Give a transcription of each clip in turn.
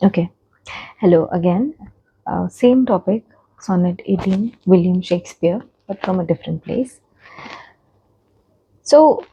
Okay. Hello again. Same topic, Sonnet 18, William Shakespeare, but from a different place. So,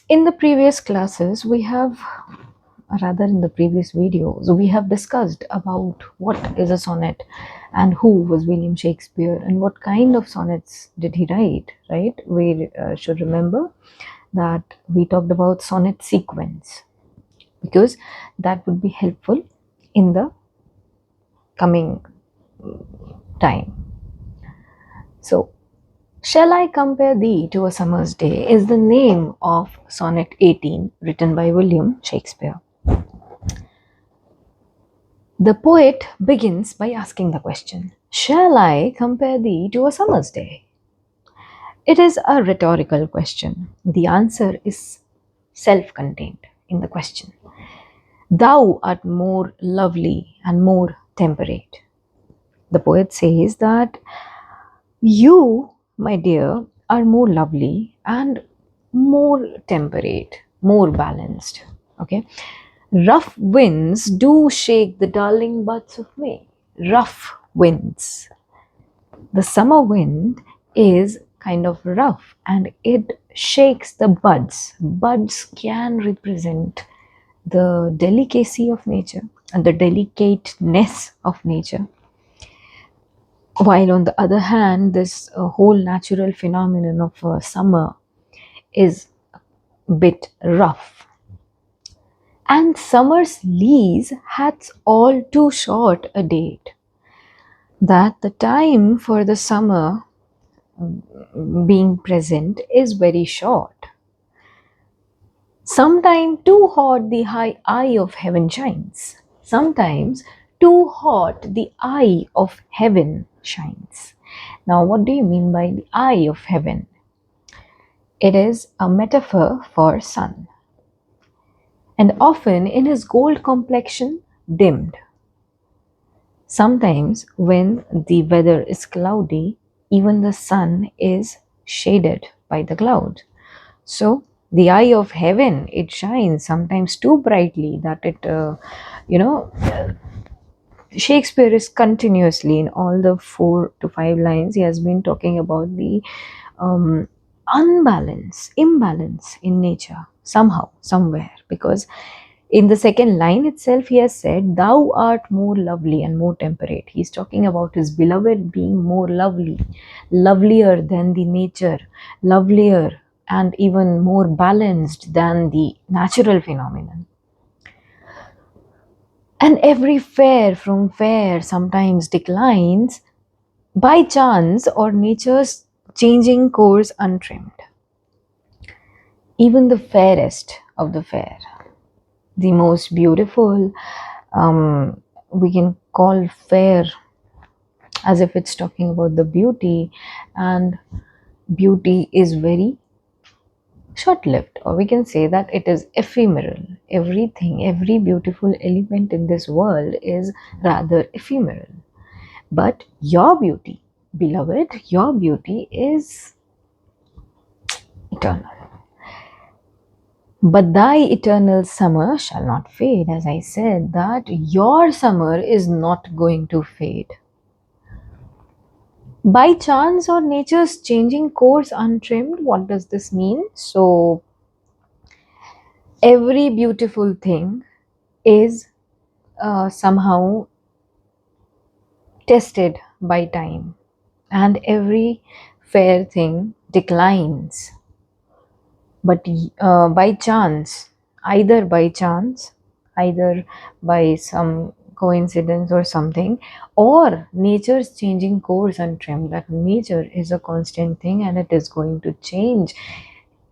in the previous classes, rather in the previous videos, we have discussed about what is a sonnet and who was William Shakespeare and what kind of sonnets did he write, right? We should remember that we talked about sonnet sequence because that would be helpful in the coming time. So, Shall I Compare Thee to a Summer's Day is the name of Sonnet 18 written by William Shakespeare. The poet begins by asking the question, Shall I compare thee to a summer's day? It is a rhetorical question. The answer is self contained in the question. Thou art more lovely and more temperate. The poet says that you, my dear, are more lovely and more temperate, more balanced. Okay. Rough winds do shake the darling buds of May. Rough winds. The summer wind is kind of rough and it shakes the buds. Buds can represent the delicacy of nature and the delicateness of nature. While on the other hand, this whole natural phenomenon of summer is a bit rough. And summer's lease hath all too short a date, that the time for the summer being present is very short. Sometime too hot the high eye of heaven shines. Sometimes too hot the eye of heaven shines. Now, what do you mean by the eye of heaven? It is a metaphor for sun, and often in his gold complexion dimmed. Sometimes, when the weather is cloudy, even the sun is shaded by the cloud. So, the eye of heaven, it shines sometimes too brightly that you know, Shakespeare is continuously in all the 4 to 5 lines, he has been talking about the um, imbalance in nature somehow, somewhere, because in the second line itself, he has said, Thou art more lovely and more temperate. He's talking about his beloved being more lovely, lovelier than the nature, lovelier and even more balanced than the natural phenomenon. And every fair from fair sometimes declines by chance or nature's changing course untrimmed. Even the fairest of the fair, the most beautiful, we can call fair as if it's talking about the beauty, and beauty is very short lived, or we can say that it is ephemeral. Everything, every beautiful element in this world is rather ephemeral. But your beauty, beloved, your beauty is eternal. But thy eternal summer shall not fade. As I said, that your summer is not going to fade. By chance or nature's changing course untrimmed, what does this mean? So, every beautiful thing is somehow tested by time, and every fair thing declines. But by chance, either by some coincidence or something, or nature's changing course untrimmed, that nature is a constant thing and it is going to change.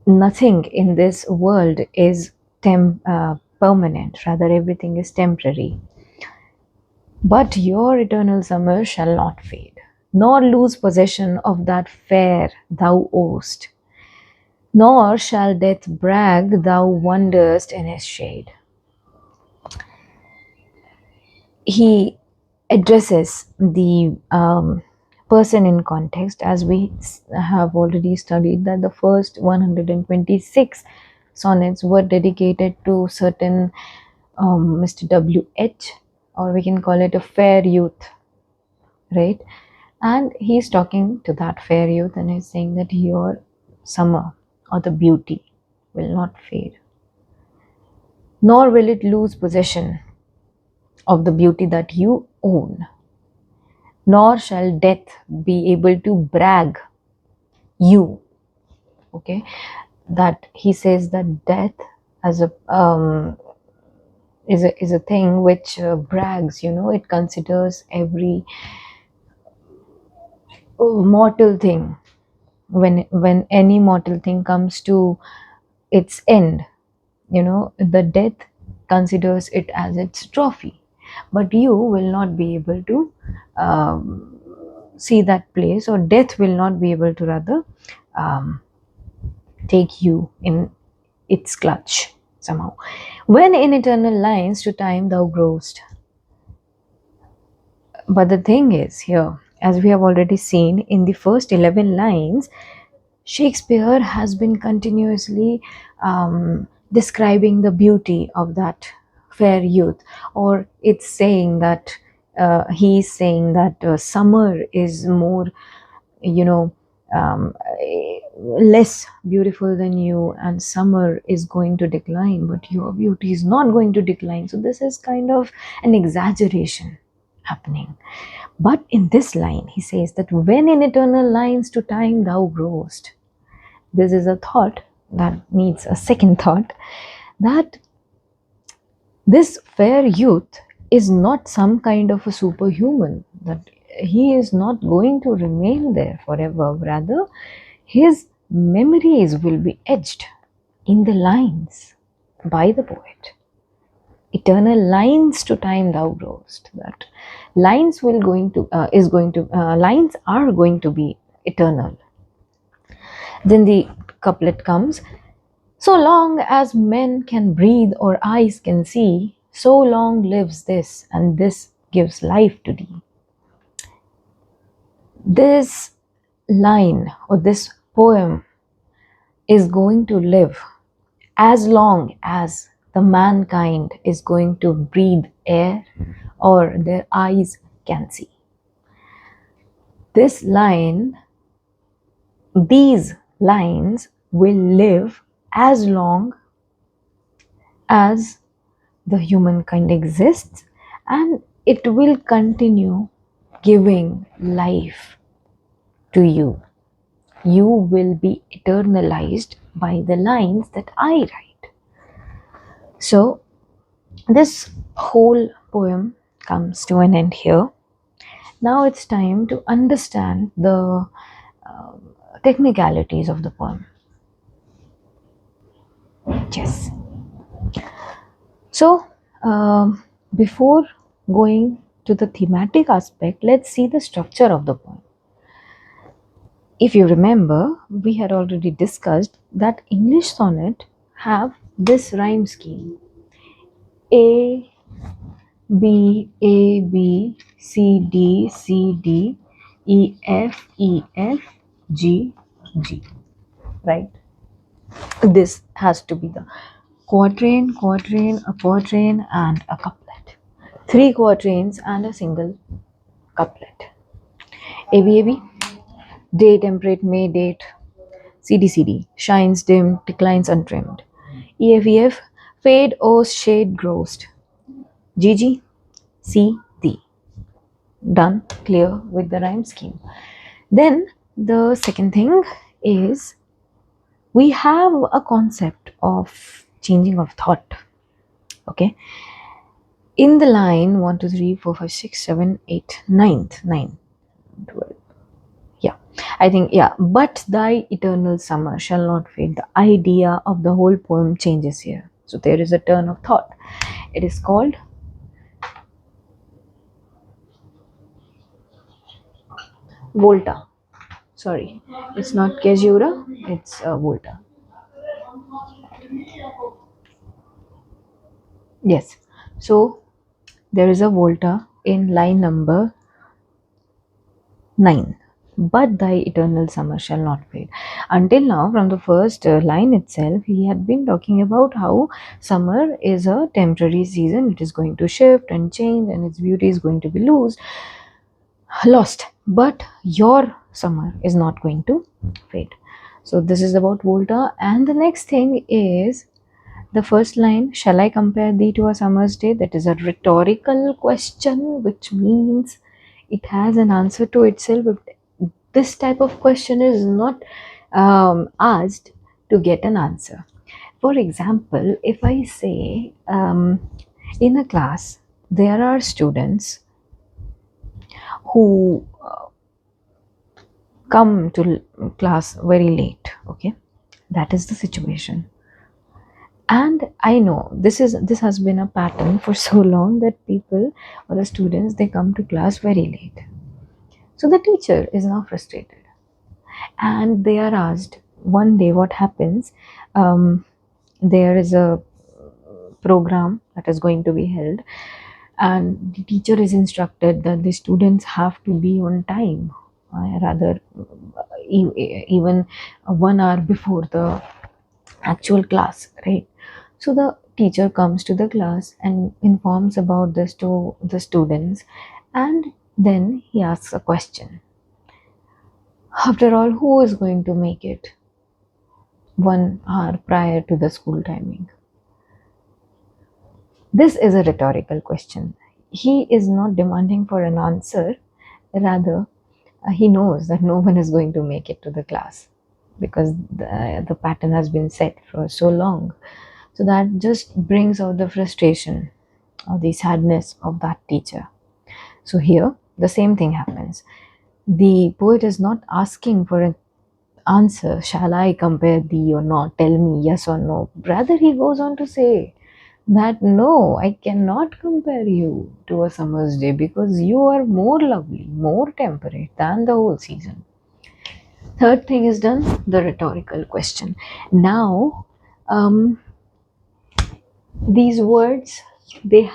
Nothing in this world is permanent, rather everything is temporary. But your eternal summer shall not fade, nor lose possession of that fair thou owest, nor shall death brag thou wanderest in his shade. He addresses the person in context, as we have already studied that the first 126 sonnets were dedicated to certain Mr. W.H. or we can call it a fair youth, right? And he's talking to that fair youth and he's saying that your summer or the beauty will not fade, nor will it lose possession of the beauty that you own, nor shall death be able to brag you. Okay, that he says that death as a is a thing which brags. It considers every mortal thing. When any mortal thing comes to its end, the death considers it as its trophy, but you will not be able to um, see that place, or death will not be able to rather um, take you in its clutch somehow. When in eternal lines to time thou growest. But the thing is here, as we have already seen in the first 11 lines, Shakespeare has been continuously describing the beauty of that fair youth, or it's saying that he's saying that summer is more, you know, less beautiful than you, and summer is going to decline, but your beauty is not going to decline. So, this is kind of an exaggeration happening. But in this line, he says that when in eternal lines to time thou growest. This is a thought that needs a second thought, that this fair youth is not some kind of a superhuman, that he is not going to remain there forever. Rather, his memories will be etched in the lines by the poet. Eternal lines to time thou growest. That lines will going to is going to lines are going to be eternal. Then the couplet comes: so long as men can breathe or eyes can see, so long lives this, and this gives life to thee. This line or this poem is going to live as long as the mankind is going to breathe air or their eyes can see. This line, these lines will live as long as the humankind exists, and it will continue giving life to you. You will be eternalized by the lines that I write. So, this whole poem comes to an end here. Now it's time to understand the technicalities of the poem. Yes. So, before going to the thematic aspect, let's see the structure of the poem. If you remember, we had already discussed that English sonnet have this rhyme scheme: A, B, A, B, C, D, C, D, E, F, E, F, G, G. Right? This has to be the quatrain, quatrain, a quatrain, and a couplet. Three quatrains and a single couplet. A, B, A, B. Day temperate May date. C, D, C, D. Shines dim, declines untrimmed. E, F, E, F. Fade, O's, shade, grossed. G, G. C, D. Done, clear with the rhyme scheme. Then the second thing is we have a concept of changing of thought. Okay. In the line 1, 2, 3, 4, 5, 6, 7, 8, 9th, 9, 12. Yeah, I think, yeah. But thy eternal summer shall not fade. The idea of the whole poem changes here. So there is a turn of thought. It is called Volta. Sorry, it's not Caesura, it's Volta. Yes. So there is a Volta in line number 9. but thy eternal summer shall not fade. Until now, from the first line itself, he had been talking about how summer is a temporary season. It is going to shift and change, and its beauty is going to be lost. But your summer is not going to fade. So this is about Volta. And the next thing is the first line, shall I compare thee to a summer's day? That is a rhetorical question, which means it has an answer to itself. This type of question is not asked to get an answer. For example, if I say in a class, there are students who come to class very late, okay? That is the situation. And I know this has been a pattern for so long that people or the students, they come to class very late. So the teacher is now frustrated, and they are asked one day what happens. There is a program that is going to be held, and the teacher is instructed that the students have to be on time, rather even 1 hour before the actual class, right? So the teacher comes to the class and informs about this to the students, and then he asks a question. After all, who is going to make it 1 hour prior to the school timing? This is a rhetorical question. He is not demanding for an answer, rather, he knows that no one is going to make it to the class because the pattern has been set for so long. So that just brings out the frustration or the sadness of that teacher. So here, the same thing happens. The poet is not asking for an answer, shall I compare thee or not? Tell me yes or no. Rather, he goes on to say that no, I cannot compare you to a summer's day because you are more lovely, more temperate than the whole season. Third thing is done, the rhetorical question. Now, these words, they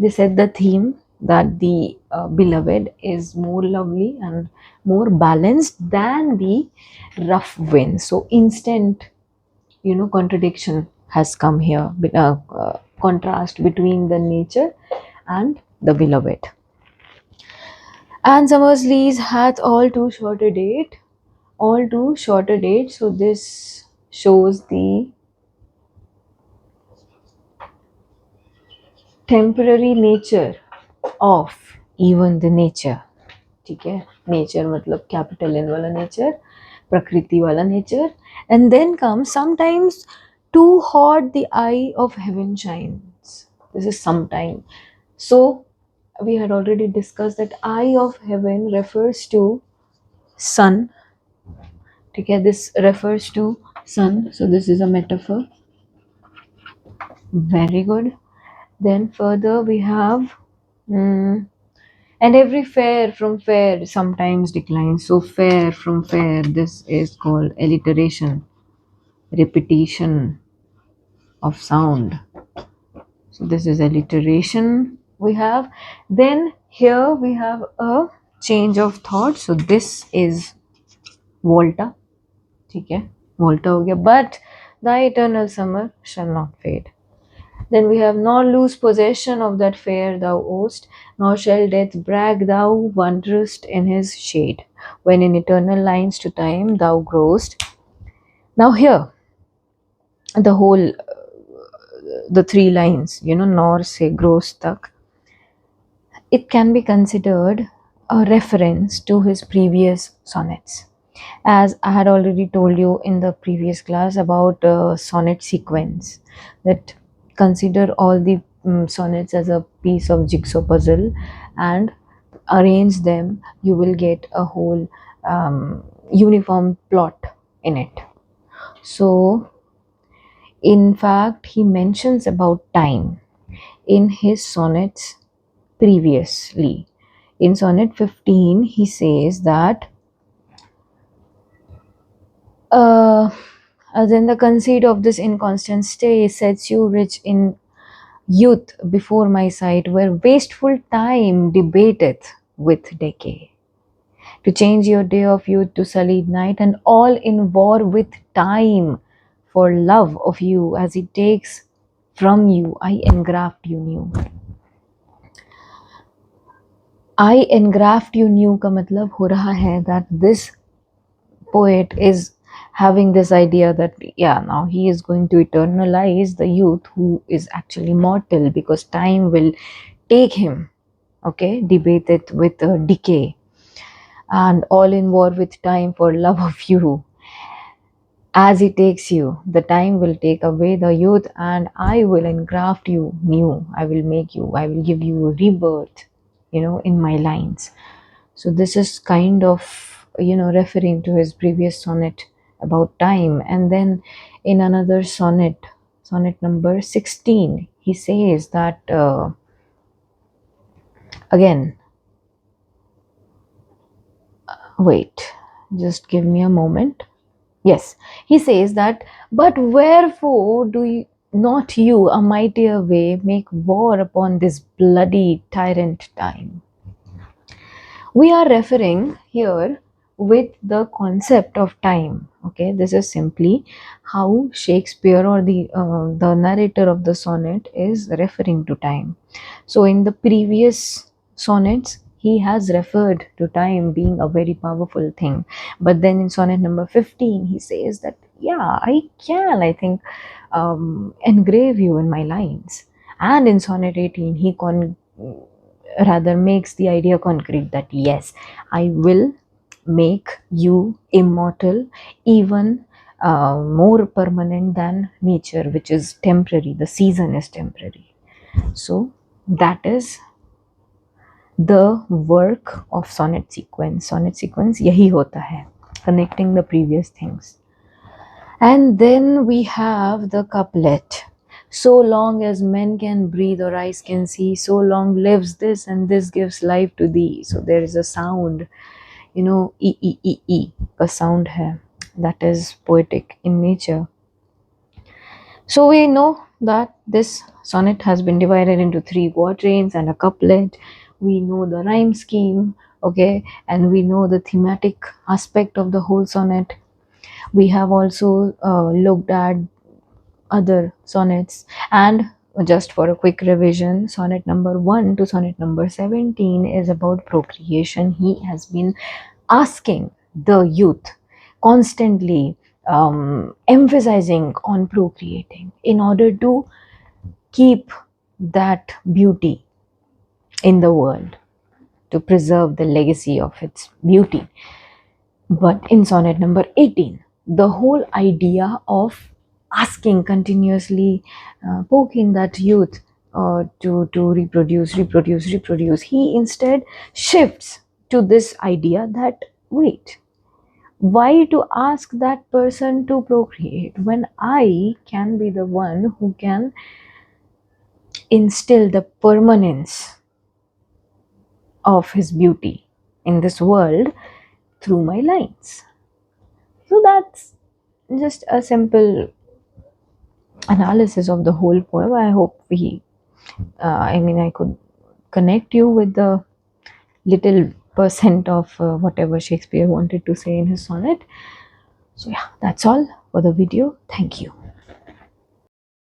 set the theme that the beloved is more lovely and more balanced than the rough wind. So instant, contradiction has come here, contrast between the nature and the beloved. And summer's lease hath all too short a date. So this shows the temporary nature of even the nature. ठीक है, nature मतलब capital N वाला nature, प्रकृति वाला nature. And then comes sometimes too hot the eye of heaven shines. This is sometime. So we had already discussed that eye of heaven refers to sun. Okay, this refers to sun, so this is a metaphor. Very good. Then further we have and every fair from fair sometimes declines. So fair from fair, this is called alliteration, repetition of sound. So this is alliteration we have. Then here we have a change of thought. So this is Volta. Okay, Volta हो गया. But thy eternal summer shall not fade. Then we have, nor lose possession of that fair thou owest, nor shall death brag thou wanderest in his shade, when in eternal lines to time thou growest. Now here, the whole, the three lines, nor say grows tak, it can be considered a reference to his previous sonnets. As I had already told you in the previous class about sonnet sequence, that consider all the sonnets as a piece of jigsaw puzzle and arrange them, you will get a whole uniform plot in it. So in fact, he mentions about time in his sonnets previously. In sonnet 15, he says that then the conceit of this inconstant stay sets you rich in youth before my sight, where wasteful time debateth with decay. to change your day of youth to sullied night, and all in war with time for love of you. As it takes from you, I engraft you new. I engraft you new का मतलब हो रहा है that this poet is having this idea that yeah, now he is going to eternalize the youth who is actually mortal, because time will take him, okay, debate it with decay, and all in war with time for love of you. As he takes you, the time will take away the youth, and I will engraft you new. I will make you, I will give you rebirth, in my lines. So this is kind of, referring to his previous sonnet about time. And then in another sonnet, sonnet number 16, he says that, again, wait, just give me a moment. Yes, he says that, but wherefore do you, not you a mightier way make war upon this bloody tyrant time? We are referring here with the concept of time. Okay, this is simply how Shakespeare, or the narrator of the sonnet, is referring to time. So in the previous sonnets, he has referred to time being a very powerful thing, but then in sonnet number 15 he says that yeah, I think engrave you in my lines. And in sonnet 18 he rather makes the idea concrete that yes, I will make you immortal, even more permanent than nature, which is temporary. The season is temporary. So that is the work of sonnet sequence. Sonnet sequence yahi hota hai, connecting the previous things. And then we have the couplet. So long as men can breathe or eyes can see, so long lives this, and this gives life to thee. So there is a sound, e, a sound hai that is poetic in nature. So we know that this sonnet has been divided into three quatrains and a couplet. We know the rhyme scheme, okay, and we know the thematic aspect of the whole sonnet. We have also looked at other sonnets, and just for a quick revision, sonnet number 1 to sonnet number 17 is about procreation. He has been asking the youth constantly, emphasizing on procreating in order to keep that beauty in the world, to preserve the legacy of its beauty. But in sonnet number 18, the whole idea of asking continuously, poking that youth to reproduce, he instead shifts to this idea that wait, why to ask that person to procreate when I can be the one who can instill the permanence of his beauty in this world through my lines? So that's just a simple analysis of the whole poem. I hope I could connect you with the little percent of whatever Shakespeare wanted to say in his sonnet. So, yeah, that's all for the video. Thank you.